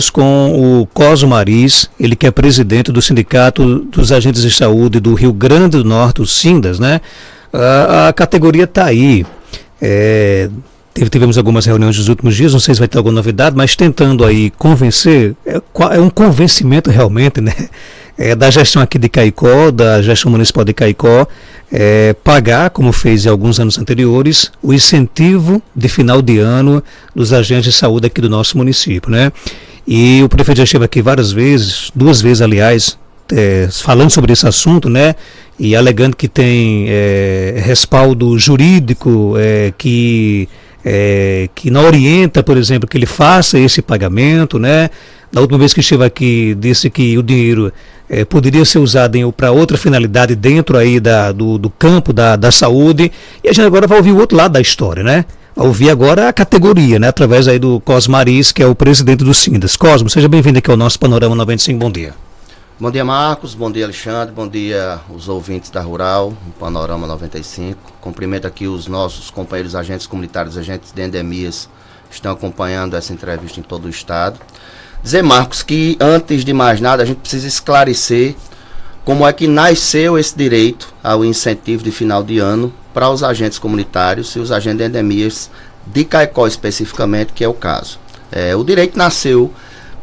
com o Cosmo Maris, ele que é presidente do Sindicato dos Agentes de Saúde do Rio Grande do Norte, o SINDAS, né? A categoria está aí. Tivemos algumas reuniões nos últimos dias, não sei se vai ter alguma novidade, mas tentando aí convencer, é um convencimento realmente, né? Da gestão aqui de Caicó, da gestão municipal de Caicó, pagar, como fez em alguns anos anteriores, o incentivo de final de ano dos agentes de saúde aqui do nosso município, né? E o prefeito já esteve aqui várias vezes, 2 vezes aliás, falando sobre esse assunto, né? E alegando que tem respaldo jurídico que não orienta, por exemplo, que ele faça esse pagamento, né? Na última vez que esteve aqui, disse que o dinheiro poderia ser usado para outra finalidade dentro aí do campo da saúde. E a gente agora vai ouvir o outro lado da história, né? Vai ouvir agora a categoria, né? Através aí do Cosmo Maris, que é o presidente do SINDAS. Cosmo, seja bem-vindo aqui ao nosso Panorama 95, bom dia. Bom dia, Marcos, bom dia, Alexandre, bom dia os ouvintes da Rural, no Panorama 95. Cumprimento aqui os nossos companheiros agentes comunitários, agentes de endemias, que estão acompanhando essa entrevista em todo o estado. Dizer, Marcos, que antes de mais nada a gente precisa esclarecer como é que nasceu esse direito ao incentivo de final de ano para os agentes comunitários e os agentes de endemias de Caicó especificamente, que é o caso. O direito nasceu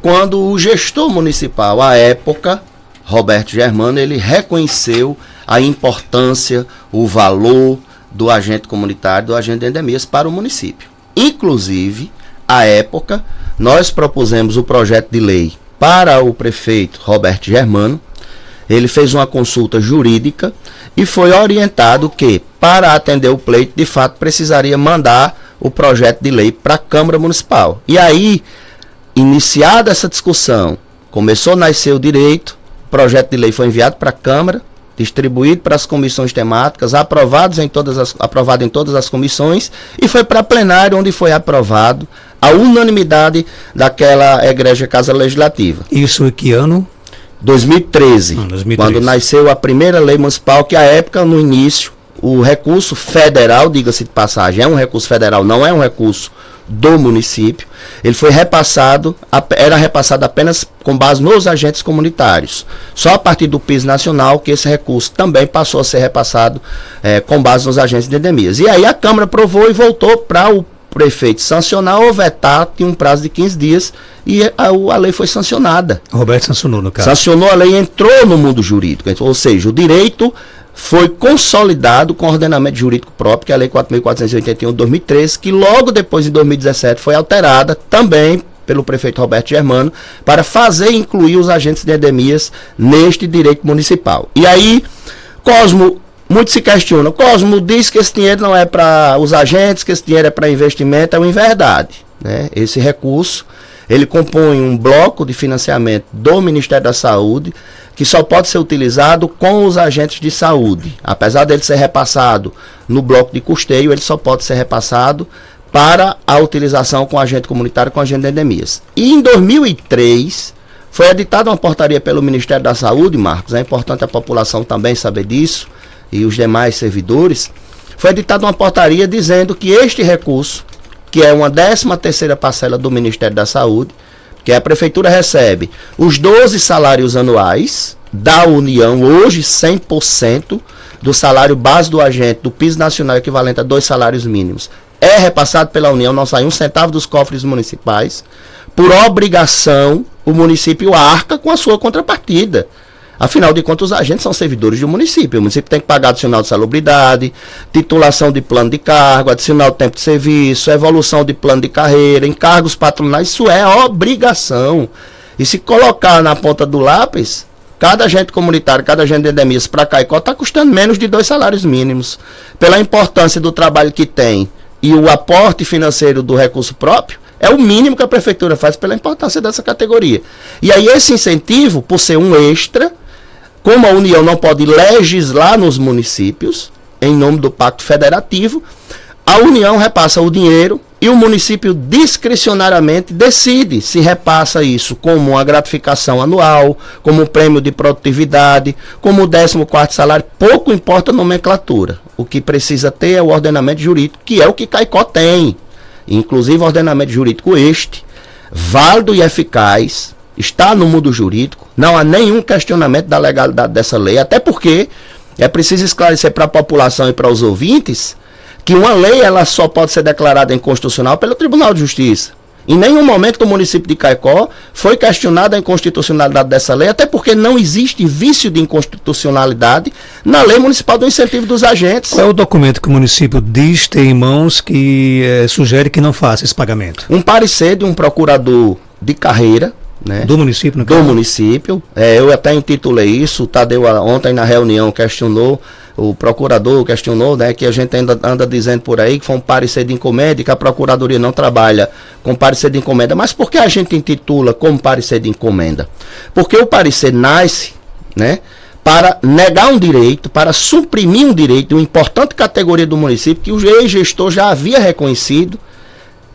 quando o gestor municipal, à época, Roberto Germano, ele reconheceu a importância, o valor do agente comunitário, do agente de endemias para o município. Inclusive, à época, nós propusemos o projeto de lei para o prefeito Roberto Germano. Ele fez uma consulta jurídica e foi orientado que, para atender o pleito, de fato, precisaria mandar o projeto de lei para a Câmara Municipal. E aí, iniciada essa discussão, começou a nascer o direito, o projeto de lei foi enviado para a Câmara, distribuído para as comissões temáticas, aprovado em todas as comissões, e foi para plenário, onde foi aprovado a unanimidade daquela egrégia Casa Legislativa. Isso em que ano? 2013, 2013, quando nasceu a primeira lei municipal, que à época, no início, o recurso federal, diga-se de passagem, é um recurso federal, não é um recurso do município, ele foi repassado, era repassado apenas com base nos agentes comunitários. Só a partir do piso nacional que esse recurso também passou a ser repassado com base nos agentes de endemias. E aí a Câmara aprovou e voltou para o prefeito sancionar ou vetar, tinha um prazo de 15 dias, e a lei foi sancionada. Roberto sancionou, no caso. Sancionou a lei e entrou no mundo jurídico, ou seja, o direito foi consolidado com ordenamento jurídico próprio, que é a Lei 4.481 de 2013, que logo depois, em 2017, foi alterada também pelo prefeito Roberto Germano, para fazer incluir os agentes de endemias neste direito municipal. E aí, Cosmo, muito se questiona, Cosmo diz que esse dinheiro não é para os agentes, que esse dinheiro é para investimento, é uma inverdade, né? Esse recurso, ele compõe um bloco de financiamento do Ministério da Saúde, que só pode ser utilizado com os agentes de saúde. Apesar dele ser repassado no bloco de custeio, ele só pode ser repassado para a utilização com agente comunitário, com agente de endemias. E em 2003, foi editada uma portaria pelo Ministério da Saúde, Marcos, é importante a população também saber disso, e os demais servidores, foi editada uma portaria dizendo que este recurso, que é uma 13ª parcela do Ministério da Saúde, que a Prefeitura recebe os 12 salários anuais da União, hoje 100% do salário base do agente, do piso nacional equivalente a 2 salários mínimos, é repassado pela União, não sai um centavo dos cofres municipais. Por obrigação, o município arca com a sua contrapartida. Afinal de contas, os agentes são servidores do município. O município tem que pagar adicional de salubridade, titulação de plano de cargo, adicional de tempo de serviço, evolução de plano de carreira, encargos patronais. Isso é obrigação. E se colocar na ponta do lápis, cada agente comunitário, cada agente de endemias para Caicó está custando menos de 2 salários mínimos. Pela importância do trabalho que tem e o aporte financeiro do recurso próprio, é o mínimo que a Prefeitura faz pela importância dessa categoria. E aí esse incentivo, por ser um extra, como a União não pode legislar nos municípios, em nome do Pacto Federativo, a União repassa o dinheiro e o município discricionariamente decide se repassa isso como uma gratificação anual, como um prêmio de produtividade, como o 14º salário. Pouco importa a nomenclatura. O que precisa ter é o ordenamento jurídico, que é o que Caicó tem. Inclusive ordenamento jurídico este, válido e eficaz, está no mundo jurídico, não há nenhum questionamento da legalidade dessa lei, até porque é preciso esclarecer para a população e para os ouvintes que uma lei ela só pode ser declarada inconstitucional pelo Tribunal de Justiça. Em nenhum momento o município de Caicó foi questionada a inconstitucionalidade dessa lei, até porque não existe vício de inconstitucionalidade na Lei Municipal do Incentivo dos Agentes. Qual é o documento que o município diz ter em mãos que sugere que não faça esse pagamento? Um parecer de um procurador de carreira, né? Do município, no caso? Do município. Eu até intitulei isso, o Tadeu ontem na reunião questionou, o procurador questionou, né, que a gente ainda anda dizendo por aí que foi um parecer de encomenda e que a procuradoria não trabalha com parecer de encomenda. Mas por que a gente intitula como parecer de encomenda? Porque o parecer nasce, né, para negar um direito, para suprimir um direito de uma importante categoria do município que o ex-gestor já havia reconhecido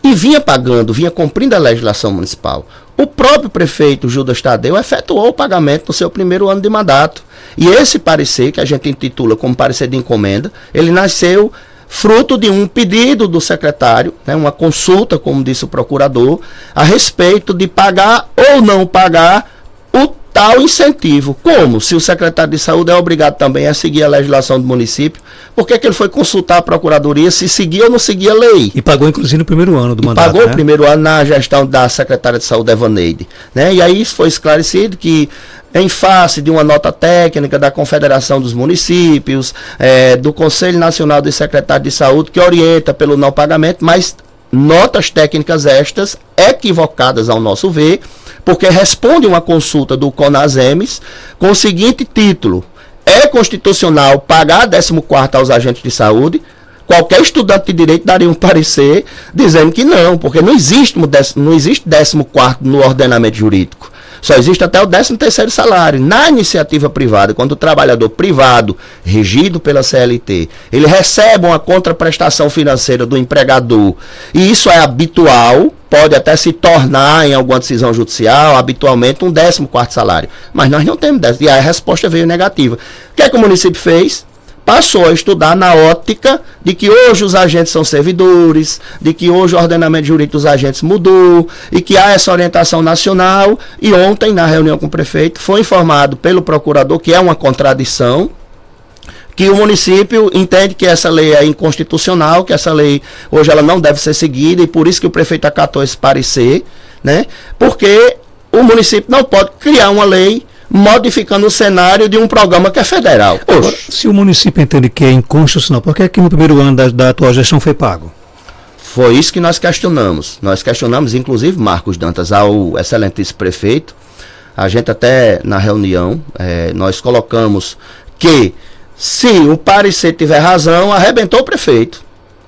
e vinha pagando, vinha cumprindo a legislação municipal. O próprio prefeito Judas Tadeu efetuou o pagamento no seu primeiro ano de mandato. E esse parecer, que a gente intitula como parecer de encomenda, ele nasceu fruto de um pedido do secretário, né, uma consulta, como disse o procurador, a respeito de pagar ou não pagar o tal incentivo. Como? Se o secretário de saúde é obrigado também a seguir a legislação do município, por que ele foi consultar a procuradoria se seguia ou não seguia a lei? E pagou inclusive no primeiro ano do mandato. Pagou, né? O primeiro ano na gestão da secretária de saúde, Evaneide. Né? E aí foi esclarecido que, em face de uma nota técnica da Confederação dos Municípios, do Conselho Nacional dos Secretários de Saúde, que orienta pelo não pagamento, mas notas técnicas estas equivocadas ao nosso ver, porque responde uma consulta do CONASEMES com o seguinte título: é constitucional pagar 14º aos agentes de saúde? Qualquer estudante de direito daria um parecer dizendo que não, porque não existe 14º no ordenamento jurídico. Só existe até o 13º salário. Na iniciativa privada, quando o trabalhador privado, regido pela CLT, ele recebe uma contraprestação financeira do empregador, e isso é habitual, pode até se tornar, em alguma decisão judicial, habitualmente um 14º salário. Mas nós não temos 10. E aí a resposta veio negativa. O que é que o município fez? Passou a estudar na ótica de que hoje os agentes são servidores, de que hoje o ordenamento jurídico dos agentes mudou e que há essa orientação nacional. E ontem, na reunião com o prefeito, foi informado pelo procurador que é uma contradição, que o município entende que essa lei é inconstitucional, que essa lei hoje ela não deve ser seguida, e por isso que o prefeito acatou esse parecer, né? Porque o município não pode criar uma lei modificando o cenário de um programa que é federal. Agora, se o município entende que é inconstitucional, por que é que no primeiro ano da atual gestão foi pago? Foi isso que nós questionamos. Nós questionamos, inclusive, Marcos Dantas, ao excelentíssimo prefeito. A gente até, na reunião, nós colocamos que, se o parecer tiver razão, arrebentou o prefeito.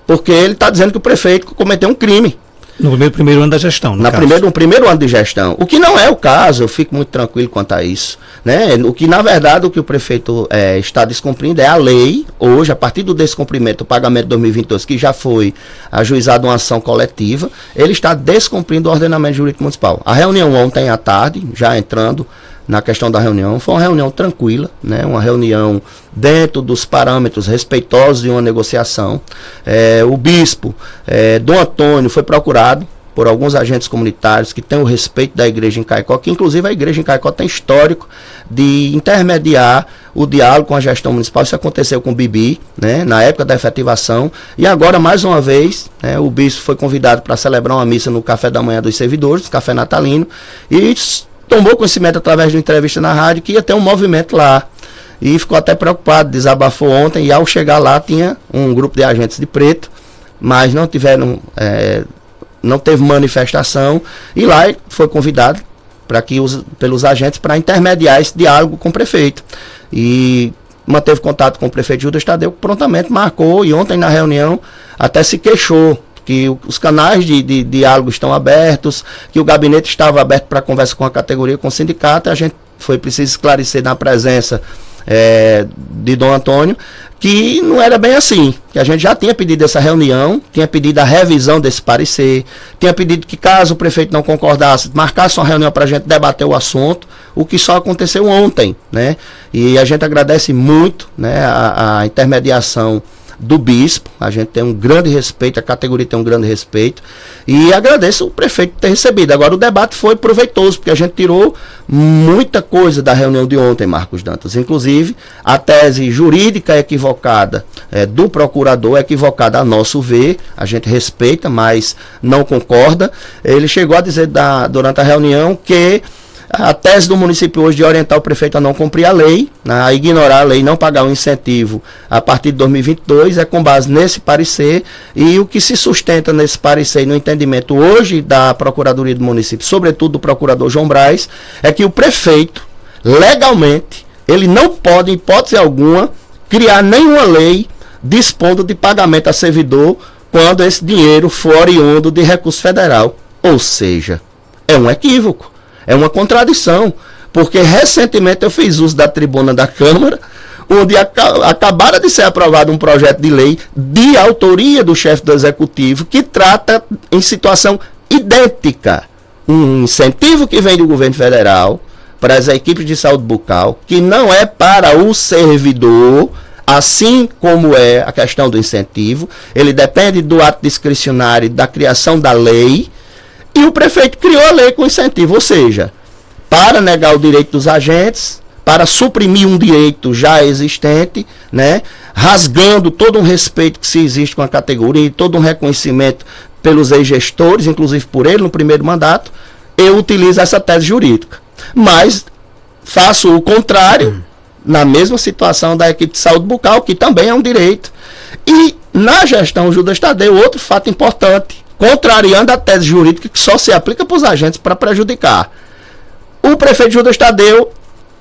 Porque ele está dizendo que o prefeito cometeu um crime. No primeiro ano da gestão, no primeiro ano de gestão. O que não é o caso, eu fico muito tranquilo quanto a isso. Né? O que, na verdade, o que o prefeito está descumprindo é a lei. Hoje, a partir do descumprimento do pagamento de 2022, que já foi ajuizada uma ação coletiva, ele está descumprindo o ordenamento jurídico municipal. A reunião ontem à tarde, já entrando na questão da reunião, foi uma reunião tranquila, né? Uma reunião dentro dos parâmetros respeitosos de uma negociação. O bispo Dom Antônio foi procurado por alguns agentes comunitários que têm o respeito da igreja em Caicó, que inclusive a igreja em Caicó tem histórico de intermediar o diálogo com a gestão municipal. Isso aconteceu com o Bibi, né, na época da efetivação, e agora, mais uma vez, né, o bispo foi convidado para celebrar uma missa no café da manhã dos servidores, café natalino, e tomou conhecimento através de uma entrevista na rádio que ia ter um movimento lá. E ficou até preocupado, desabafou ontem, e ao chegar lá tinha um grupo de agentes de preto, mas não teve manifestação, e lá ele foi convidado pelos agentes para intermediar esse diálogo com o prefeito. E manteve contato com o prefeito Judas Tadeu, que prontamente marcou, e ontem na reunião até se queixou que os canais de diálogo estão abertos, que o gabinete estava aberto para conversa com a categoria, com o sindicato. A gente foi preciso esclarecer na presença de Dom Antônio que não era bem assim, que a gente já tinha pedido essa reunião, tinha pedido a revisão desse parecer, tinha pedido que, caso o prefeito não concordasse, marcasse uma reunião para a gente debater o assunto, o que só aconteceu ontem, né? E a gente agradece muito, né, a intermediação do bispo. A gente tem um grande respeito, a categoria tem um grande respeito, e agradeço o prefeito ter recebido. Agora, o debate foi proveitoso, porque a gente tirou muita coisa da reunião de ontem, Marcos Dantas. Inclusive, a tese jurídica equivocada do procurador, equivocada a nosso ver, a gente respeita, mas não concorda. Ele chegou a dizer durante a reunião que a tese do município hoje de orientar o prefeito a não cumprir a lei, a ignorar a lei, não pagar o incentivo a partir de 2022, é com base nesse parecer, e o que se sustenta nesse parecer e no entendimento hoje da Procuradoria do município, sobretudo do procurador João Braz, é que o prefeito, legalmente, ele não pode, em hipótese alguma, criar nenhuma lei dispondo de pagamento a servidor quando esse dinheiro for oriundo de recurso federal. Ou seja, é um equívoco. É uma contradição, porque recentemente eu fiz uso da tribuna da Câmara, onde acabara de ser aprovado um projeto de lei de autoria do chefe do Executivo, que trata em situação idêntica um incentivo que vem do governo federal para as equipes de saúde bucal, que não é para o servidor, assim como é a questão do incentivo. Ele depende do ato discricionário da criação da lei. E o prefeito criou a lei com incentivo, ou seja, para negar o direito dos agentes, para suprimir um direito já existente, né, rasgando todo um respeito que se existe com a categoria, todo um reconhecimento pelos ex-gestores, inclusive por ele no primeiro mandato, eu utilizo essa tese jurídica. Mas faço o contrário, na mesma situação da equipe de saúde bucal, que também é um direito. E na gestão Judas Tadeu, outro fato importante, contrariando a tese jurídica que só se aplica para os agentes para prejudicar. O prefeito Judas Tadeu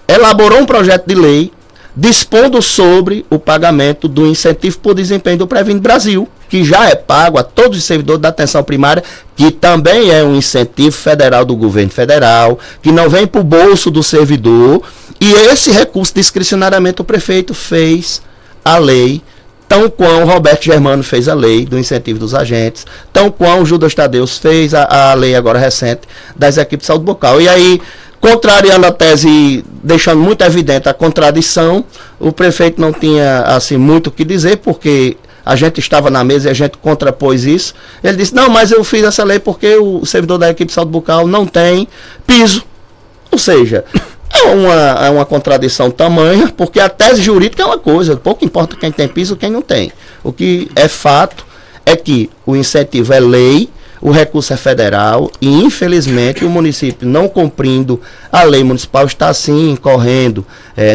elaborou um projeto de lei dispondo sobre o pagamento do incentivo por desempenho do Previne Brasil, que já é pago a todos os servidores da atenção primária, que também é um incentivo federal do governo federal, que não vem para o bolso do servidor, e esse recurso discricionariamente o prefeito fez a lei, tão quão o Roberto Germano fez a lei do incentivo dos agentes, tão quão o Judas Tadeu fez a lei agora recente das equipes de saúde bucal. E aí, contrariando a tese, deixando muito evidente a contradição, o prefeito não tinha assim muito o que dizer, porque a gente estava na mesa e a gente contrapôs isso. Ele disse, não, mas eu fiz essa lei porque o servidor da equipe de saúde bucal não tem piso. Ou seja, é uma contradição tamanha, porque a tese jurídica é uma coisa, pouco importa quem tem piso ou quem não tem. O que é fato é que o incentivo é lei, o recurso é federal e, infelizmente, o município, não cumprindo a lei municipal, está sim incorrendo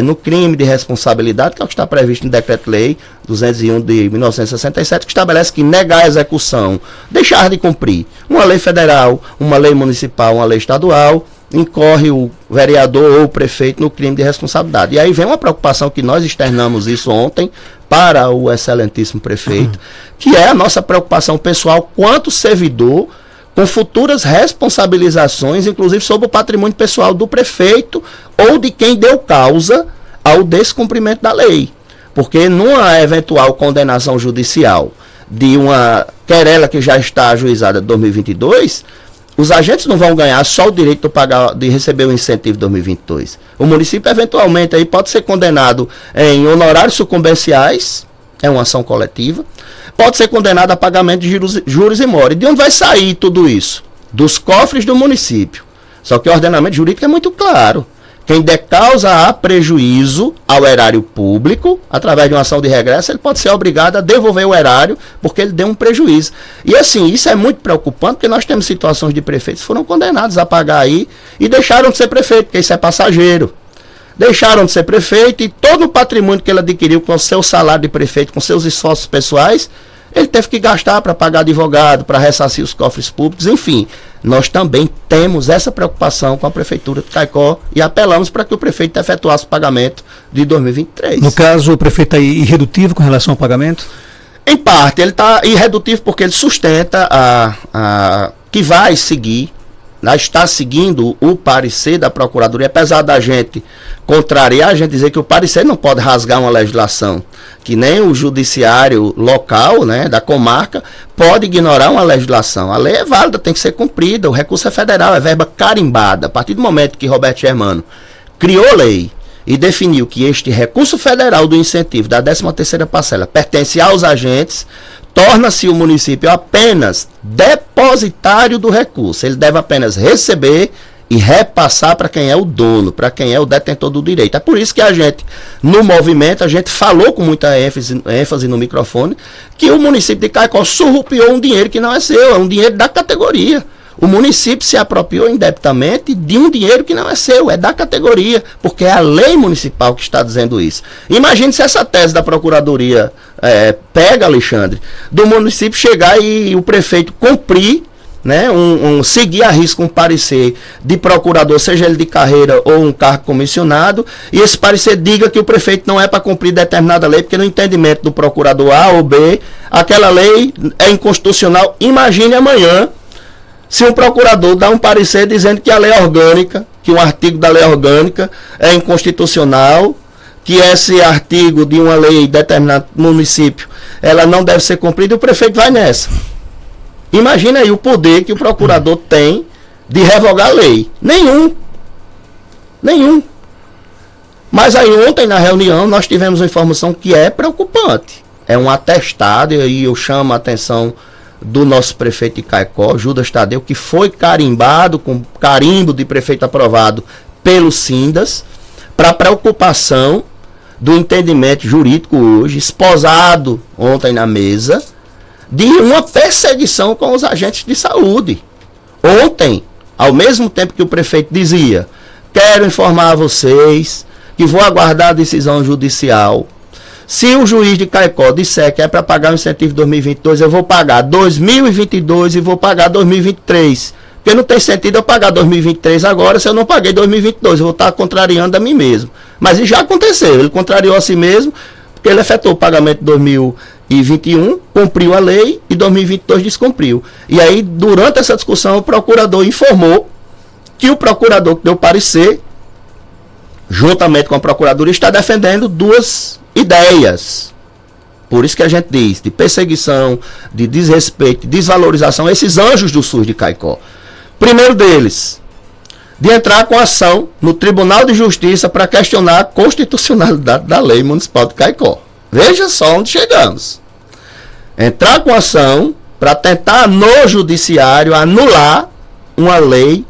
no crime de responsabilidade, que é o que está previsto no Decreto-Lei 201 de 1967, que estabelece que negar a execução, deixar de cumprir uma lei federal, uma lei municipal, uma lei estadual, incorre o vereador ou o prefeito no crime de responsabilidade. E aí vem uma preocupação que nós externamos isso ontem para o excelentíssimo prefeito, que é a nossa preocupação pessoal quanto servidor, com futuras responsabilizações, inclusive sobre o patrimônio pessoal do prefeito ou de quem deu causa ao descumprimento da lei. Porque numa eventual condenação judicial de uma querela que já está ajuizada de 2022, os agentes não vão ganhar só o direito de receber o incentivo de 2022. O município, eventualmente, aí pode ser condenado em honorários sucumbenciais, é uma ação coletiva, pode ser condenado a pagamento de juros e mora. E de onde vai sair tudo isso? Dos cofres do município. Só que o ordenamento jurídico é muito claro. Quem der causa a prejuízo ao erário público, através de uma ação de regresso, ele pode ser obrigado a devolver o erário, porque ele deu um prejuízo. E assim, isso é muito preocupante, porque nós temos situações de prefeitos que foram condenados a pagar aí e deixaram de ser prefeito, porque isso é passageiro. Deixaram de ser prefeito e todo o patrimônio que ele adquiriu com o seu salário de prefeito, com seus esforços pessoais, ele teve que gastar para pagar advogado, para ressarcir os cofres públicos, enfim. Nós também temos essa preocupação com a Prefeitura de Caicó e apelamos para que o prefeito efetuasse o pagamento de 2023. No caso, o prefeito é irredutivo com relação ao pagamento? Em parte, ele está irredutivo porque ele sustenta que vai seguir, está seguindo o parecer da Procuradoria, apesar da gente contrariar, a gente dizer que o parecer não pode rasgar uma legislação, que nem o judiciário local, né, da comarca, pode ignorar uma legislação. A lei é válida, tem que ser cumprida, o recurso é federal, é verba carimbada. A partir do momento que Roberto Germano criou lei, e definiu que este recurso federal do incentivo da 13ª parcela pertence aos agentes, torna-se o município apenas depositário do recurso. Ele deve apenas receber e repassar para quem é o dono, para quem é o detentor do direito. É por isso que a gente, no movimento, a gente falou com muita ênfase no microfone, que o município de Caicó surrupiou um dinheiro que não é seu, é um dinheiro da categoria. O município se apropriou indebitamente de um dinheiro que não é seu, é da categoria, porque é a lei municipal que está dizendo isso. Imagine se essa tese da Procuradoria pega, Alexandre, do município chegar e o prefeito cumprir, né, seguir a risco um parecer de procurador, seja ele de carreira ou um cargo comissionado, e esse parecer diga que o prefeito não é para cumprir determinada lei, porque no entendimento do procurador A ou B, aquela lei é inconstitucional. Imagine amanhã se um procurador dá um parecer dizendo que a lei orgânica, que um artigo da lei orgânica é inconstitucional, que esse artigo de uma lei determinado município, ela não deve ser cumprida, e o prefeito vai nessa. Imagina aí o poder que o procurador tem de revogar a lei. Nenhum. Mas aí ontem na reunião nós tivemos uma informação que é preocupante. É um atestado, e aí eu chamo a atenção do nosso prefeito de Caicó, Judas Tadeu, que foi carimbado com carimbo de prefeito aprovado pelo Sindas, para preocupação do entendimento jurídico hoje, esposado ontem na mesa, de uma perseguição com os agentes de saúde. Ontem, ao mesmo tempo que o prefeito dizia: quero informar a vocês que vou aguardar a decisão judicial. Se o juiz de Caicó disser que é para pagar o incentivo de 2022, eu vou pagar 2022 e vou pagar 2023. Porque não tem sentido eu pagar 2023 agora se eu não paguei 2022. Eu vou estar contrariando a mim mesmo. Mas isso já aconteceu. Ele contrariou a si mesmo, porque ele efetuou o pagamento de 2021, cumpriu a lei, e 2022 descumpriu. E aí, durante essa discussão, o procurador informou que o procurador que deu parecer, juntamente com a procuradoria, está defendendo duas ideias. Por isso que a gente diz de perseguição, de desrespeito, de desvalorização, esses anjos do SUS de Caicó. Primeiro deles, de entrar com ação no Tribunal de Justiça para questionar a constitucionalidade da lei municipal de Caicó. Veja só onde chegamos. Entrar com ação para tentar no judiciário anular uma lei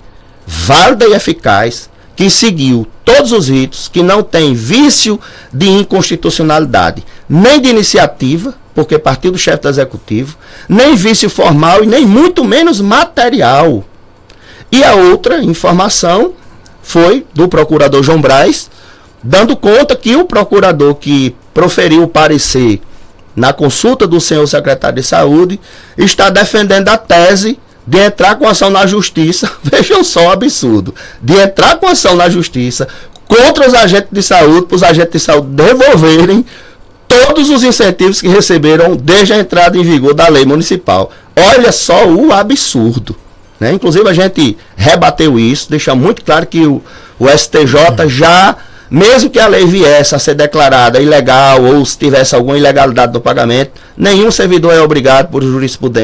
válida e eficaz que seguiu todos os ritos, que não tem vício de inconstitucionalidade, nem de iniciativa, porque partiu do chefe do executivo, nem vício formal e nem muito menos material. E a outra informação foi do procurador João Braz, dando conta que o procurador que proferiu o parecer na consulta do senhor secretário de Saúde está defendendo a tese de entrar com ação na justiça, vejam só o absurdo, de entrar com ação na justiça contra os agentes de saúde, para os agentes de saúde devolverem todos os incentivos que receberam desde a entrada em vigor da lei municipal. Olha só o absurdo, né? Inclusive a gente rebateu isso, deixa muito claro que o STJ já, mesmo que a lei viesse a ser declarada ilegal ou se tivesse alguma ilegalidade do pagamento, nenhum servidor é obrigado, por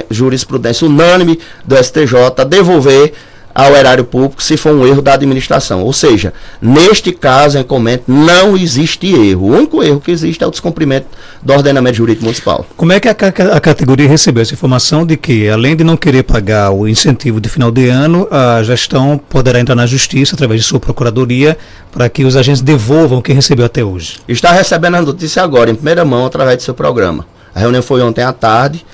jurisprudência unânime do STJ, a devolver ao erário público se for um erro da administração. Ou seja, neste caso, em comento, não existe erro. O único erro que existe é o descumprimento do ordenamento jurídico municipal. Como é que a categoria recebeu essa informação de que, além de não querer pagar o incentivo de final de ano, a gestão poderá entrar na justiça, através de sua procuradoria, para que os agentes devolvam o que recebeu até hoje? Está recebendo a notícia agora, em primeira mão, através do seu programa. A reunião foi ontem à tarde.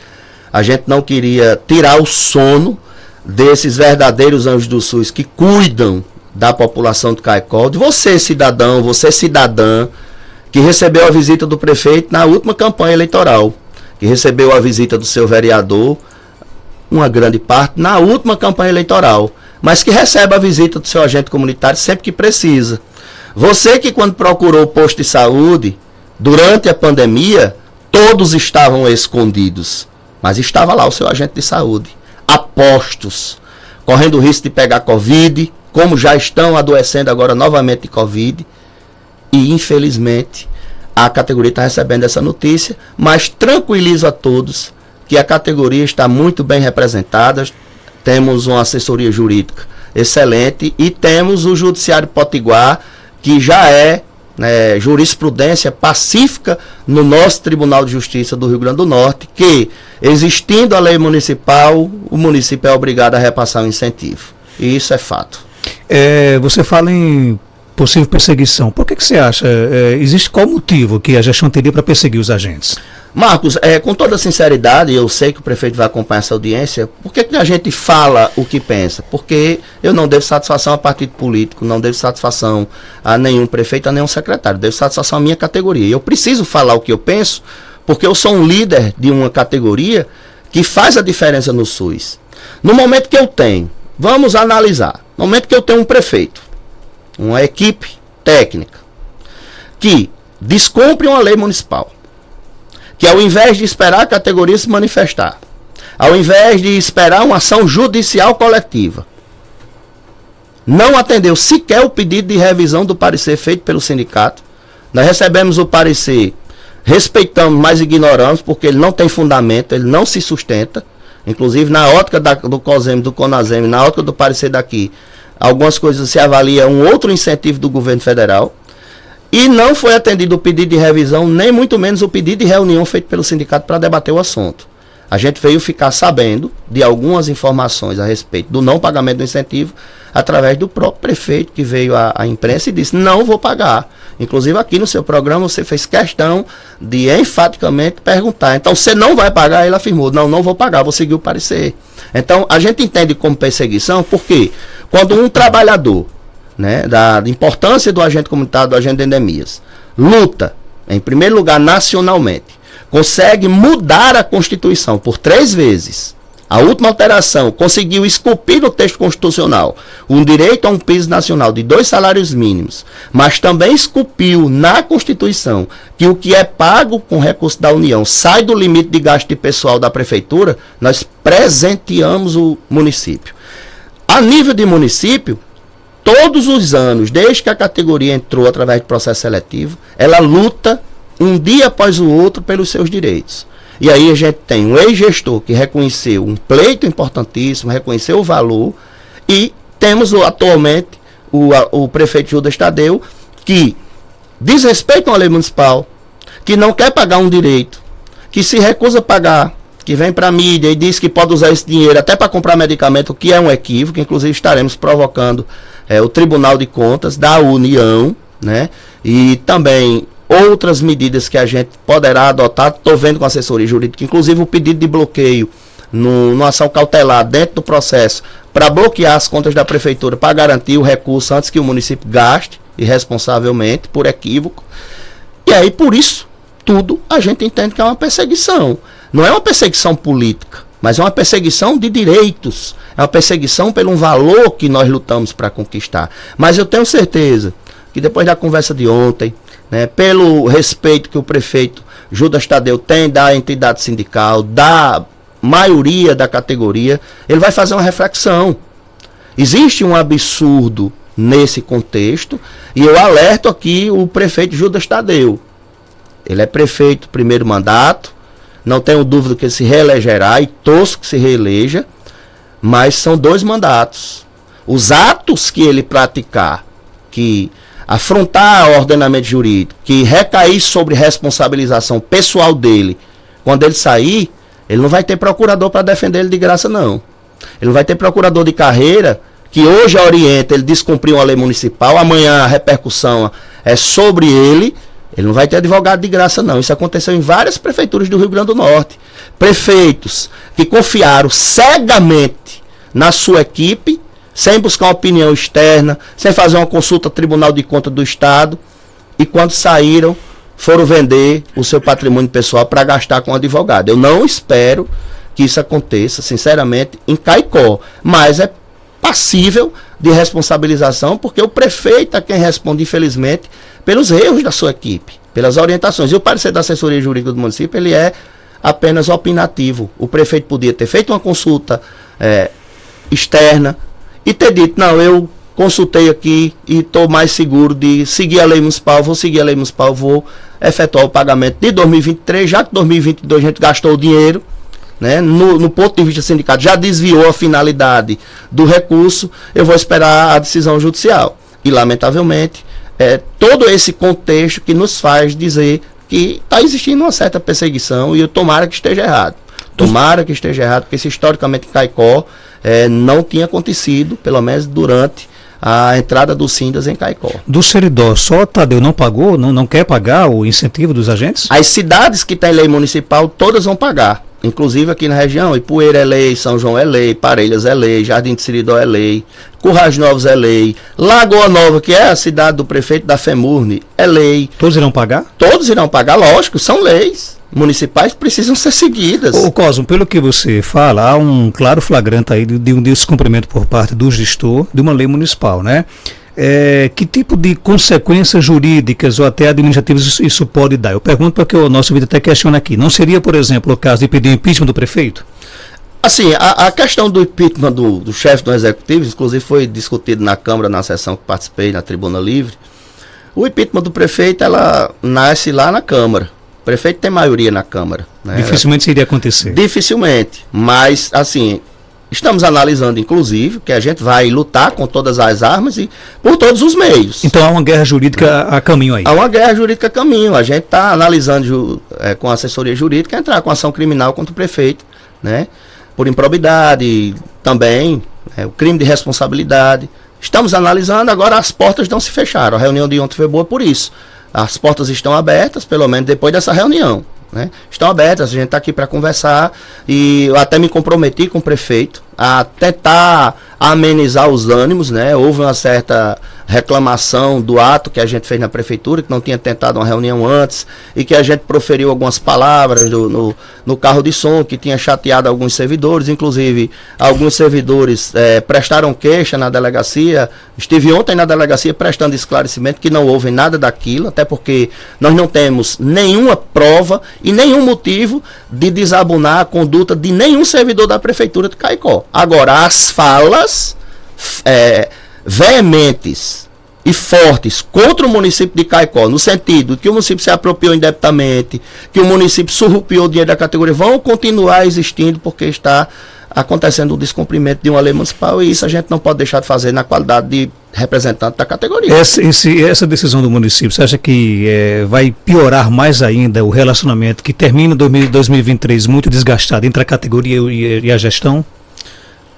A gente não queria tirar o sono desses verdadeiros anjos do SUS que cuidam da população de Caicó, de você, cidadão, você, cidadã, que recebeu a visita do prefeito na última campanha eleitoral, que recebeu a visita do seu vereador, uma grande parte, na última campanha eleitoral, mas que recebe a visita do seu agente comunitário sempre que precisa. Você que, quando procurou o posto de saúde, durante a pandemia, todos estavam escondidos, mas estava lá o seu agente de saúde, apostos, correndo o risco de pegar Covid, como já estão adoecendo agora novamente de Covid, e infelizmente a categoria está recebendo essa notícia, mas tranquilizo a todos que a categoria está muito bem representada, temos uma assessoria jurídica excelente e temos o Judiciário Potiguar, que já é né, jurisprudência pacífica no nosso Tribunal de Justiça do Rio Grande do Norte, que, existindo a lei municipal, o município é obrigado a repassar o incentivo. E isso é fato. Você fala em possível perseguição. Por que você acha? Existe qual motivo que a gestão teria para perseguir os agentes? Marcos, com toda sinceridade, eu sei que o prefeito vai acompanhar essa audiência, por que a gente fala o que pensa? Porque eu não devo satisfação a partido político, não devo satisfação a nenhum prefeito, a nenhum secretário, devo satisfação à minha categoria. Eu preciso falar o que eu penso, porque eu sou um líder de uma categoria que faz a diferença no SUS. No momento que eu tenho, vamos analisar, no momento que eu tenho um prefeito, uma equipe técnica, que descumpre uma lei municipal, que ao invés de esperar a categoria se manifestar, ao invés de esperar uma ação judicial coletiva, não atendeu sequer o pedido de revisão do parecer feito pelo sindicato. Nós recebemos o parecer, respeitamos, mas ignoramos, porque ele não tem fundamento, ele não se sustenta. Inclusive, na ótica do COSEM, do CONASEM, na ótica do parecer daqui, algumas coisas se avalia um outro incentivo do governo federal. E não foi atendido o pedido de revisão, nem muito menos o pedido de reunião feito pelo sindicato para debater o assunto. A gente veio ficar sabendo de algumas informações a respeito do não pagamento do incentivo através do próprio prefeito, que veio à imprensa e disse: não vou pagar. Inclusive aqui no seu programa você fez questão de enfaticamente perguntar: então você não vai pagar? Ele afirmou: não vou pagar, vou seguir o parecer. Então a gente entende como perseguição, porque quando um trabalhador, né, da importância do agente comunitário, do agente de endemias, luta, em primeiro lugar, nacionalmente, consegue mudar a Constituição por 3 vezes. A última alteração conseguiu esculpir no texto constitucional um direito a um piso nacional de 2 salários mínimos, mas também esculpiu na Constituição que o que é pago com recurso da União sai do limite de gasto de pessoal da prefeitura. Nós presenteamos o município. A nível de município, todos os anos, desde que a categoria entrou através de processo seletivo, ela luta um dia após o outro pelos seus direitos. E aí a gente tem um ex-gestor que reconheceu um pleito importantíssimo, reconheceu o valor, e temos atualmente o prefeito Judas Tadeu, que desrespeita uma lei municipal, que não quer pagar um direito, que se recusa a pagar, que vem para a mídia e diz que pode usar esse dinheiro até para comprar medicamento, que é um equívoco. Inclusive estaremos provocando o Tribunal de Contas da União, né? E também outras medidas que a gente poderá adotar. Estou vendo com a assessoria jurídica, inclusive o pedido de bloqueio numa ação cautelar dentro do processo, para bloquear as contas da prefeitura, para garantir o recurso antes que o município gaste irresponsavelmente, por equívoco. E aí, por isso, tudo a gente entende que é uma perseguição. Não é uma perseguição política, mas é uma perseguição de direitos. É uma perseguição pelo um valor que nós lutamos para conquistar. Mas eu tenho certeza que depois da conversa de ontem, né, pelo respeito que o prefeito Judas Tadeu tem da entidade sindical, da maioria da categoria, ele vai fazer uma reflexão. Existe um absurdo nesse contexto, e eu alerto aqui o prefeito Judas Tadeu. Ele é prefeito primeiro mandato, não tenho dúvida que ele se reelegerá, e torço que se reeleja, mas são 2 mandatos. Os atos que ele praticar, que afrontar o ordenamento jurídico, que recair sobre responsabilização pessoal dele, quando ele sair, ele não vai ter procurador para defender ele de graça, não. Ele não vai ter procurador de carreira que hoje orienta ele descumprir uma lei municipal, amanhã a repercussão é sobre ele. Ele não vai ter advogado de graça, não. Isso aconteceu em várias prefeituras do Rio Grande do Norte. Prefeitos que confiaram cegamente na sua equipe, sem buscar uma opinião externa, sem fazer uma consulta ao Tribunal de Contas do Estado, e quando saíram, foram vender o seu patrimônio pessoal para gastar com advogado. Eu não espero que isso aconteça, sinceramente, em Caicó, mas é passível de responsabilização, porque o prefeito é quem responde, infelizmente, pelos erros da sua equipe, pelas orientações. E o parecer da assessoria jurídica do município, ele é apenas opinativo. O prefeito podia ter feito uma consulta externa e ter dito: não, eu consultei aqui e estou mais seguro de seguir a lei municipal, vou seguir a lei municipal, vou efetuar o pagamento de 2023, já que 2022 a gente gastou o dinheiro, né? No ponto de vista sindicato, já desviou a finalidade do recurso, eu vou esperar a decisão judicial. E, lamentavelmente, todo esse contexto que nos faz dizer que está existindo uma certa perseguição, e eu tomara que esteja errado. Tomara que esteja errado, porque isso historicamente em Caicó não tinha acontecido, pelo menos durante a entrada dos Sindas em Caicó. Do Seridó, só Tadeu não pagou, não quer pagar o incentivo dos agentes? As cidades que têm lei municipal, todas vão pagar. Inclusive aqui na região, Ipueira é lei, São João é lei, Parelhas é lei, Jardim de Seridó é lei, Currais Novos é lei, Lagoa Nova, que é a cidade do prefeito da FEMURNE, é lei. Todos irão pagar? Todos irão pagar, lógico, são leis municipais, precisam ser seguidas. Ô Cosmo, pelo que você fala, há um claro flagrante aí de um descumprimento por parte do gestor de uma lei municipal, né? Que tipo de consequências jurídicas ou até administrativas isso pode dar? Eu pergunto porque o nosso vídeo até questiona aqui. Não seria, por exemplo, o caso de pedir o impeachment do prefeito? Assim, a questão do impeachment do chefe do executivo, inclusive foi discutido na Câmara, na sessão que participei, na Tribuna Livre. O impeachment do prefeito, ela nasce lá na Câmara. O prefeito tem maioria na Câmara, né? Dificilmente isso iria acontecer. Dificilmente, mas assim, estamos analisando inclusive que a gente vai lutar com todas as armas e por todos os meios. Então há uma guerra jurídica a caminho aí? Há uma guerra jurídica a caminho. A gente está analisando com a assessoria jurídica entrar com ação criminal contra o prefeito, né? Por improbidade também, o crime de responsabilidade. Estamos analisando, agora as portas não se fecharam. A reunião de ontem foi boa por isso. As portas estão abertas, pelo menos depois dessa reunião, né? Estão abertas, a gente está aqui para conversar, e eu até me comprometi com o prefeito a tentar amenizar os ânimos, né? Houve uma certa reclamação do ato que a gente fez na prefeitura, que não tinha tentado uma reunião antes, e que a gente proferiu algumas palavras no carro de som, que tinha chateado alguns servidores, inclusive alguns servidores prestaram queixa na delegacia. Estive ontem na delegacia prestando esclarecimento que não houve nada daquilo, até porque nós não temos nenhuma prova e nenhum motivo de desabonar a conduta de nenhum servidor da prefeitura de Caicó. Agora, as falas veementes e fortes contra o município de Caicó, no sentido que o município se apropriou indebitamente, que o município surrupiou o dinheiro da categoria, vão continuar existindo, porque está acontecendo o descumprimento de uma lei municipal, e isso a gente não pode deixar de fazer na qualidade de representante da categoria. Essa decisão do município, você acha que vai piorar mais ainda o relacionamento que termina em 2023 muito desgastado entre a categoria e a gestão?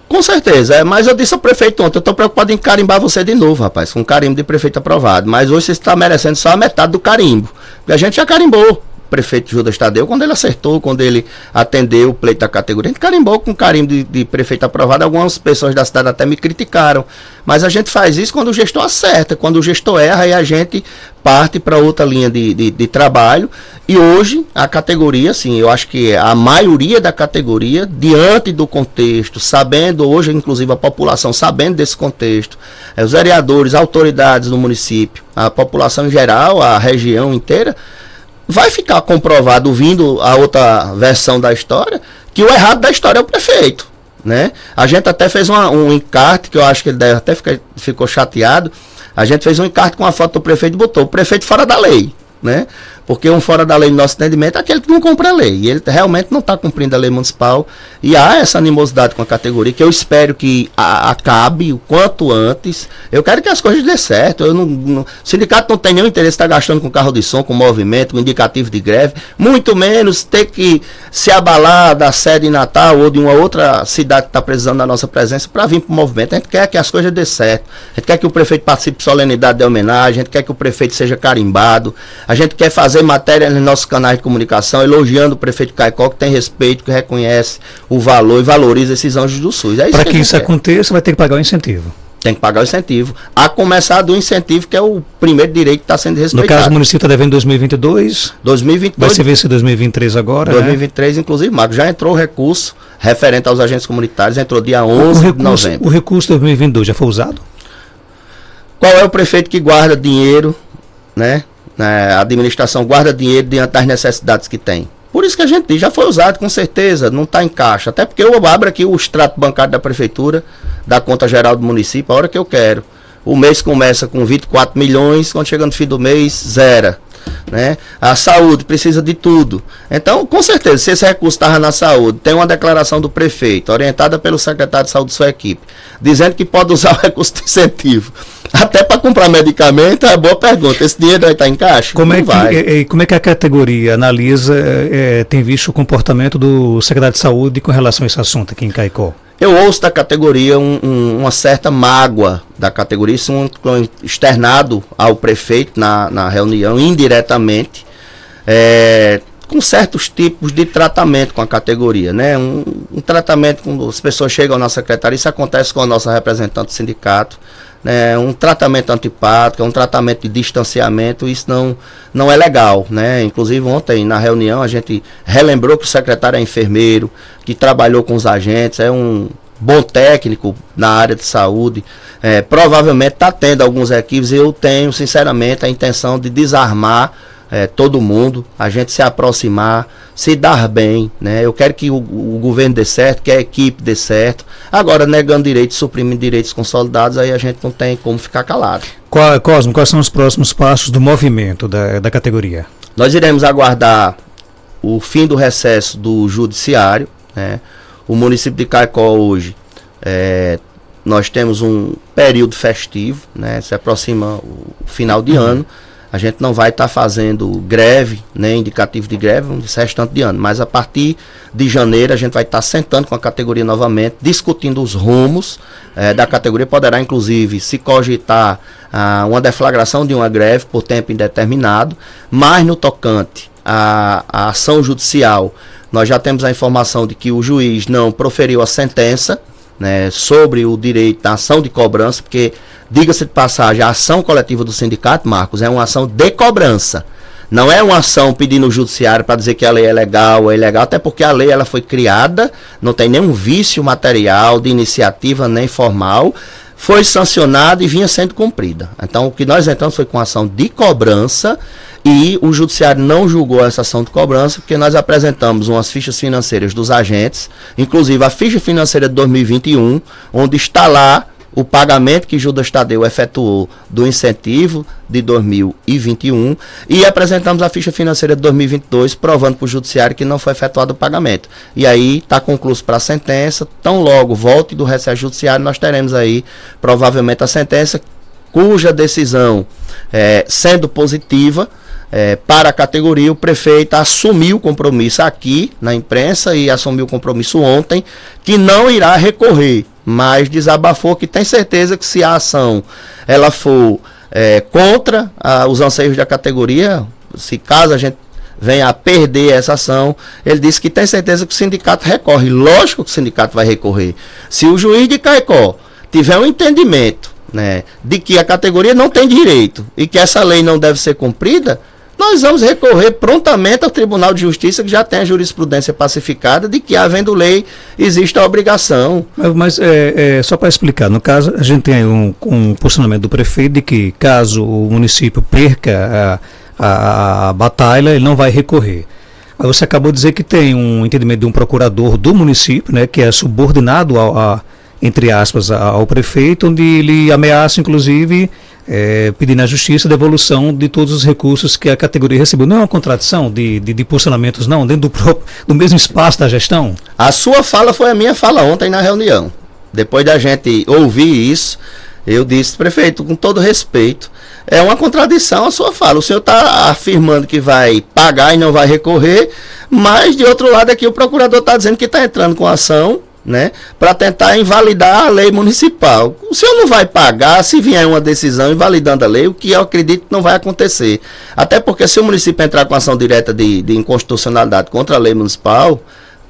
Com certeza, mas eu disse ao prefeito ontem, eu estou preocupado em carimbar você de novo, rapaz, com carimbo de prefeito aprovado, mas hoje você está merecendo só a metade do carimbo, porque a gente já carimbou o prefeito Judas Tadeu quando ele acertou, quando ele atendeu o pleito da categoria. A gente carimbou com carimbo de prefeito aprovado. Algumas pessoas da cidade até me criticaram, mas a gente faz isso quando o gestor acerta, quando o gestor erra, aí a gente parte para outra linha de trabalho. E hoje a categoria, assim, eu acho que a maioria da categoria, diante do contexto, sabendo hoje, inclusive a população sabendo desse contexto, os vereadores, autoridades do município, a população em geral, a região inteira, vai ficar comprovado, vindo a outra versão da história, que o errado da história é o prefeito, né? A gente até fez um encarte, que eu acho que ele deve até ficou chateado. A gente fez um encarte com a foto do prefeito e botou o prefeito fora da lei, né? Porque um fora da lei, no nosso entendimento, é aquele que não cumpre a lei. E ele realmente não está cumprindo a lei municipal. E há essa animosidade com a categoria, que eu espero que acabe o quanto antes. Eu quero que as coisas dê certo. O sindicato não tem nenhum interesse em estar gastando com carro de som, com movimento, com indicativo de greve. Muito menos ter que se abalar da sede em Natal ou de uma outra cidade que está precisando da nossa presença para vir para o movimento. A gente quer que as coisas dê certo. A gente quer que o prefeito participe de solenidade de homenagem. A gente quer que o prefeito seja carimbado. A gente quer fazer matéria nos nossos canais de comunicação elogiando o prefeito Caicó, que tem respeito, que reconhece o valor e valoriza esses anjos do SUS. Para que isso aconteça, vai ter que pagar o incentivo. Tem que pagar o incentivo. A começar do incentivo, que é o primeiro direito que está sendo respeitado. No caso, o município está devendo 2022. 2022. Vai se ver se 2023 agora, 2023, né? Inclusive, Marcos, já entrou o recurso referente aos agentes comunitários, entrou dia 11 de novembro. O recurso de 2022 já foi usado? Qual é o prefeito que guarda dinheiro, né? A administração guarda dinheiro diante das necessidades que tem. Por isso que a gente diz, já foi usado com certeza, não está em caixa. Até porque eu abro aqui o extrato bancário da prefeitura, da conta geral do município, a hora que eu quero. o mês começa com 24 milhões, quando chega no fim do mês, zero. Né? A saúde precisa de tudo. Então, com certeza, se esse recurso estava na saúde, tem uma declaração do prefeito, orientada pelo secretário de saúde de sua equipe, dizendo que pode usar o recurso de incentivo até para comprar medicamento, é boa pergunta. Esse dinheiro vai estar em caixa? Como é que a categoria analisa, tem visto o comportamento do secretário de saúde com relação a esse assunto aqui em Caicó? Eu ouço da categoria uma certa mágoa da categoria, isso externado ao prefeito na reunião, indiretamente, com certos tipos de tratamento com a categoria, né? Um tratamento, quando as pessoas chegam na secretaria, isso acontece com a nossa representante do sindicato, né? Um tratamento antipático, um tratamento de distanciamento, isso não é legal, né? Inclusive ontem na reunião a gente relembrou que o secretário é enfermeiro, que trabalhou com os agentes, é um bom técnico na área de saúde, provavelmente está tendo alguns equívocos, e eu tenho sinceramente a intenção de desarmar todo mundo, a gente se aproximar, se dar bem, né? Eu quero que o governo dê certo, que a equipe dê certo. Agora, negando direitos, suprimindo direitos consolidados, aí a gente não tem como ficar calado. Cosmo, quais são os próximos passos do movimento da categoria? Nós iremos aguardar o fim do recesso do judiciário, né? O município de Caicó hoje, nós temos um período festivo, né? Se aproxima o final de ano. A gente não vai estar fazendo greve, nem indicativo de greve, no restante de ano. Mas a partir de janeiro a gente vai estar sentando com a categoria novamente, discutindo os rumos da categoria. Poderá, inclusive, se cogitar uma deflagração de uma greve por tempo indeterminado. Mas no tocante à ação judicial, nós já temos a informação de que o juiz não proferiu a sentença, né, sobre o direito da ação de cobrança, porque, diga-se de passagem, a ação coletiva do sindicato, Marcos, é uma ação de cobrança. Não é uma ação pedindo o judiciário para dizer que a lei é legal ou é ilegal, até porque a lei ela foi criada, não tem nenhum vício material de iniciativa nem formal, foi sancionada e vinha sendo cumprida. Então, o que nós entramos foi com ação de cobrança, e o judiciário não julgou essa ação de cobrança, porque nós apresentamos umas fichas financeiras dos agentes, inclusive a ficha financeira de 2021, onde está lá o pagamento que Judas Tadeu efetuou do incentivo de 2021, e apresentamos a ficha financeira de 2022, provando para o judiciário que não foi efetuado o pagamento. E aí está concluído para a sentença, tão logo volte do recesso judiciário, nós teremos aí provavelmente a sentença, cuja decisão, sendo positiva, para a categoria, o prefeito assumiu o compromisso aqui na imprensa e assumiu o compromisso ontem, que não irá recorrer, mas desabafou que tem certeza que se a ação ela for contra os anseios da categoria, se caso a gente venha a perder essa ação, ele disse que tem certeza que o sindicato recorre. Lógico que o sindicato vai recorrer. Se o juiz de Caicó tiver um entendimento, né, de que a categoria não tem direito e que essa lei não deve ser cumprida, nós vamos recorrer prontamente ao Tribunal de Justiça, que já tem a jurisprudência pacificada de que, havendo lei, existe a obrigação. Mas só para explicar, no caso, a gente tem um posicionamento do prefeito de que, caso o município perca a batalha, ele não vai recorrer. Aí você acabou de dizer que tem um entendimento de um procurador do município, né, que é subordinado entre aspas, ao prefeito, onde ele ameaça, inclusive, pedir na justiça a devolução de todos os recursos que a categoria recebeu. Não é uma contradição de posicionamentos, não, dentro do mesmo espaço da gestão? A sua fala foi a minha fala ontem na reunião. Depois da gente ouvir isso, eu disse, prefeito, com todo respeito, é uma contradição a sua fala. O senhor está afirmando que vai pagar e não vai recorrer, mas, de outro lado, aqui o procurador está dizendo que está entrando com ação, né, para tentar invalidar a lei municipal. O senhor não vai pagar se vier uma decisão invalidando a lei, o que eu acredito que não vai acontecer. Até porque se o município entrar com ação direta de inconstitucionalidade contra a lei municipal,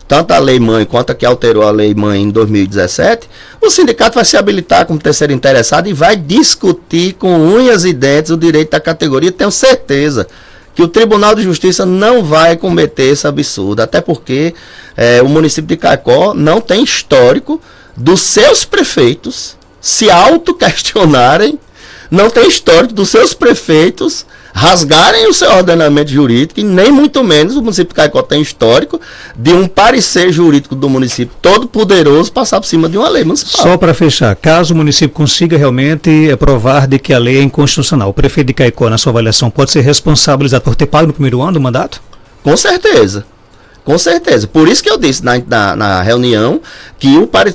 tanto a lei mãe quanto a que alterou a lei mãe em 2017, o sindicato vai se habilitar como terceiro interessado e vai discutir com unhas e dentes o direito da categoria. Tenho certeza que o Tribunal de Justiça não vai cometer esse absurdo, até porque o município de Caicó não tem histórico dos seus prefeitos se autoquestionarem, não tem histórico dos seus prefeitos rasgarem o seu ordenamento jurídico, e nem muito menos o município de Caicó tem histórico de um parecer jurídico do município todo poderoso passar por cima de uma lei municipal. Só para fechar, caso o município consiga realmente provar de que a lei é inconstitucional, o prefeito de Caicó, na sua avaliação, pode ser responsabilizado por ter pago no primeiro ano do mandato? Com certeza. Com certeza. Por isso que eu disse na reunião que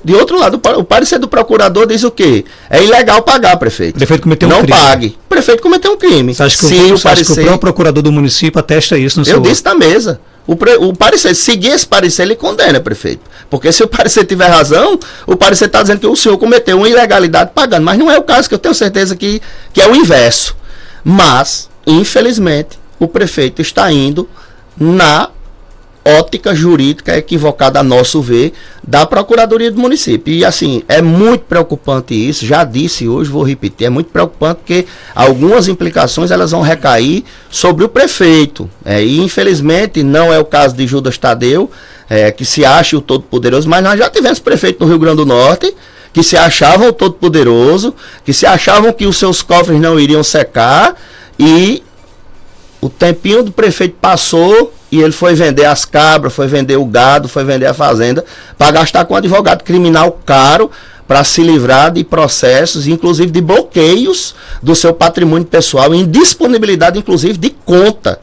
de outro lado, o parecer do procurador diz o quê? É ilegal pagar, prefeito. O prefeito cometeu um crime. Não pague. O prefeito cometeu um crime. Você acha que o próprio procurador do município atesta isso no seu... Eu disse na mesa. O parecer, seguir esse parecer, ele condena, prefeito. Porque se o parecer tiver razão, o parecer está dizendo que o senhor cometeu uma ilegalidade pagando. Mas não é o caso, que eu tenho certeza que é o inverso. Mas, infelizmente, o prefeito está indo na ótica jurídica equivocada, a nosso ver, da Procuradoria do município. E assim, é muito preocupante isso, já disse hoje, vou repetir, é muito preocupante porque algumas implicações elas vão recair sobre o prefeito. E infelizmente não é o caso de Judas Tadeu, que se acha o todo-poderoso, mas nós já tivemos prefeito no Rio Grande do Norte que se achavam o todo-poderoso, que se achavam que os seus cofres não iriam secar, e o tempinho do prefeito passou e ele foi vender as cabras, foi vender o gado, foi vender a fazenda, para gastar com um advogado criminal caro, para se livrar de processos, inclusive de bloqueios do seu patrimônio pessoal, indisponibilidade inclusive de conta,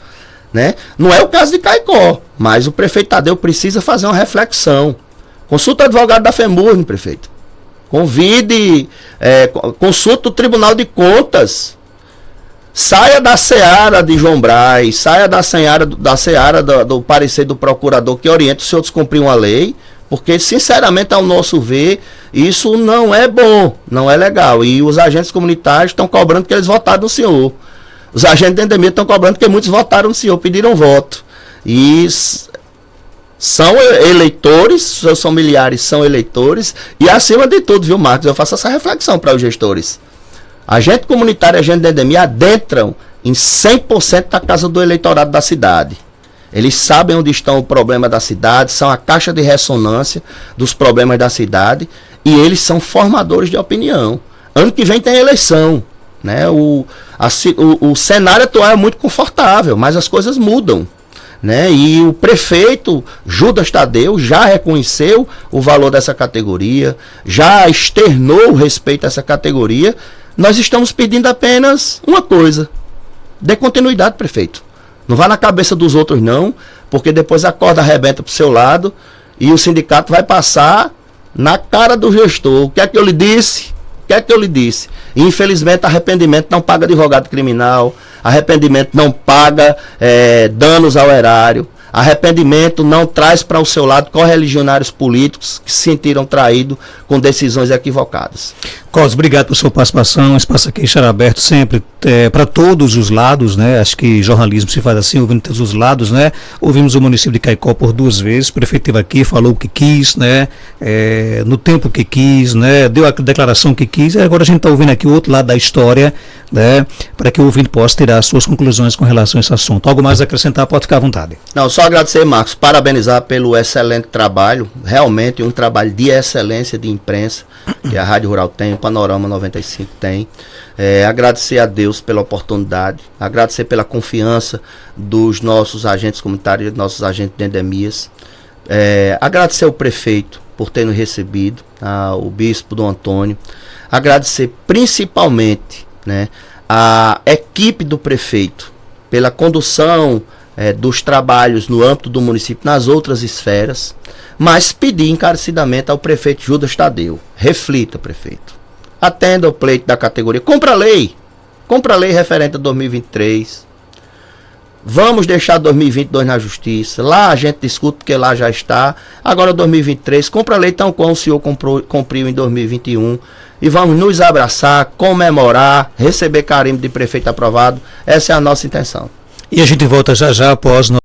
né? Não é o caso de Caicó, mas o prefeito Tadeu precisa fazer uma reflexão. Consulta o advogado da FEMURN, prefeito. Consulta o Tribunal de Contas. Saia da seara de João Braz, saia da seara do parecer do procurador que orienta o senhor a descumprir uma lei, porque, sinceramente, ao nosso ver, isso não é bom, não é legal. E os agentes comunitários estão cobrando que eles votaram no senhor. Os agentes de endemia estão cobrando que muitos votaram no senhor, pediram voto. E são eleitores, seus familiares são eleitores, e acima de tudo, viu, Marcos, eu faço essa reflexão para os gestores. Agente comunitário e agente de endemia adentram em 100% da casa do eleitorado da cidade. Eles sabem onde estão o problema da cidade, são a caixa de ressonância dos problemas da cidade, e eles são formadores de opinião. Ano que vem tem eleição, né? O cenário atual é muito confortável, mas as coisas mudam, né? E o prefeito Judas Tadeu já reconheceu o valor dessa categoria, já externou o respeito a essa categoria. Nós estamos pedindo apenas uma coisa: dê continuidade, prefeito. Não vá na cabeça dos outros não, porque depois a corda arrebenta para o seu lado e o sindicato vai passar na cara do gestor. O que é que eu lhe disse? O que é que eu lhe disse? E, infelizmente, arrependimento não paga advogado criminal, arrependimento não paga danos ao erário, arrependimento não traz para o seu lado correligionários políticos que se sentiram traídos com decisões equivocadas. Cosmo, obrigado por sua participação. O espaço aqui estará aberto sempre para todos os lados, né? Acho que jornalismo se faz assim, ouvindo todos os lados, né? Ouvimos o município de Caicó por 2 vezes, o prefeito esteve aqui, falou o que quis, né? No tempo que quis, né? Deu a declaração que quis, e agora a gente está ouvindo aqui o outro lado da história, né? Para que o ouvinte possa tirar as suas conclusões com relação a esse assunto. Algo mais a acrescentar, pode ficar à vontade. Não, só agradecer, Marcos, parabenizar pelo excelente trabalho, realmente um trabalho de excelência de imprensa, que a Rádio Rural tem, o Panorama 95 tem. Agradecer a Deus pela oportunidade, agradecer pela confiança dos nossos agentes comunitários, dos nossos agentes de endemias. Agradecer ao prefeito por ter nos recebido, ao bispo Dom Antônio. Agradecer principalmente, né, a equipe do prefeito pela condução dos trabalhos no âmbito do município nas outras esferas, mas pedir encarecidamente ao prefeito Judas Tadeu: reflita, prefeito, atenda ao pleito da categoria, compra a lei referente a 2023, vamos deixar 2022 na justiça, lá a gente discute porque lá já está, agora 2023, compra a lei tão como o senhor cumpriu em 2021, e vamos nos abraçar, comemorar, receber carimbo de prefeito aprovado. Essa é a nossa intenção. E a gente volta já após